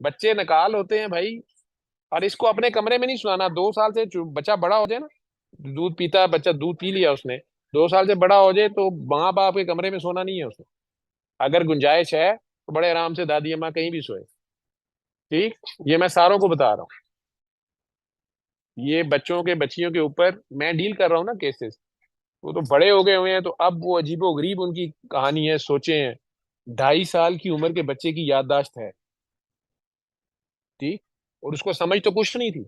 बच्चे नकाल होते हैं भाई। और इसको अपने कमरे में नहीं सुलाना। 2 साल से बच्चा बड़ा हो जाए ना, दूध पीता है बच्चा, दूध पी लिया उसने, 2 साल से बड़ा हो जाए तो माँ बाप के कमरे में सोना नहीं है उसने। अगर गुंजाइश है तो बड़े आराम से दादी अम्मा कहीं भी सोए। ठीक। ये मैं सारों को बता रहा हूँ। ये बच्चों के बच्चियों के ऊपर मैं डील कर रहा हूँ ना केसेस। वो तो बड़े हो गए हुए हैं, तो अब वो अजीबो गरीब उनकी कहानी है, सोचे हैं। 2.5 साल की उम्र के बच्चे की याददाश्त है। ठीक। और उसको समझ तो कुछ नहीं थी,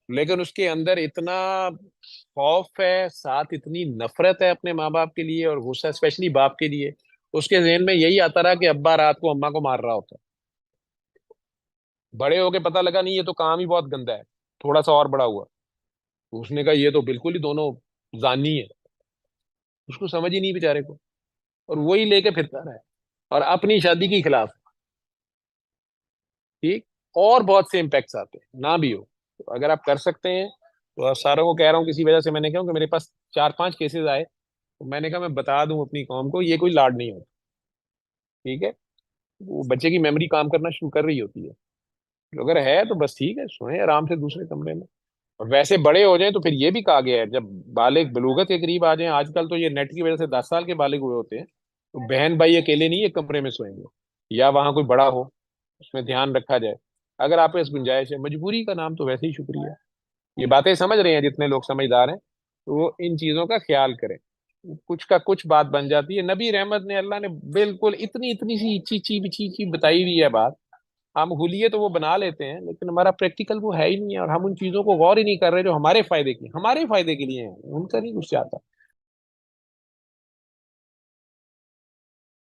लेकिन उसके अंदर इतना खौफ है, साथ इतनी नफरत है अपने माँ बाप के लिए, और गुस्सा स्पेशली बाप के लिए। उसके जहन में यही आता रहा कि अब्बा रात को अम्मा को मार रहा होता है। बड़े होके पता लगा नहीं, ये तो काम ही बहुत गंदा है। थोड़ा सा और बड़ा हुआ तो उसने कहा ये तो बिल्कुल ही दोनों जानी है। उसको समझ ही नहीं बेचारे को, और वही लेके फिरता रहा है, और अपनी शादी के खिलाफ। ठीक। और बहुत से इम्पैक्ट्स आते हैं ना भी हो। तो अगर आप कर सकते हैं तो आप सारों को कह रहा हूँ, किसी वजह से मैंने कहा कि मेरे पास 4-5 केसेस आए, तो मैंने कहा मैं बता दूं अपनी कौम को, ये कोई लाड नहीं होता। ठीक है। वो बच्चे की मेमोरी काम करना शुरू कर रही होती है। तो अगर है तो बस ठीक है, सोए आराम से दूसरे कमरे में। और वैसे बड़े हो जाएं तो फिर ये भी कहा गया है, जब बालिग बलूगत के करीब आ जाएं, आजकल तो ये नेट की वजह से 10 साल के बालिग हुए होते हैं, तो बहन भाई अकेले नहीं एक कमरे में सोएंगे, या वहां कोई बड़ा हो, उसमें ध्यान रखा जाए। अगर आप इस गुंजाइश है, मजबूरी का नाम तो वैसे ही शुक्रिया। ये बातें समझ रहे हैं जितने लोग समझदार हैं, तो वो इन चीजों का ख्याल करें। कुछ का कुछ बात बन जाती है। नबी रहमत ने, अल्लाह ने बिल्कुल इतनी इतनी सी चीची बिची ची बताई हुई है बात। हम हुलिये तो वो बना लेते हैं, लेकिन हमारा प्रैक्टिकल वो है ही नहीं है, और हम उन चीजों को गौर ही नहीं कर रहे जो हमारे फायदे के लिए हैं, उनका नहीं कुछ चाहता।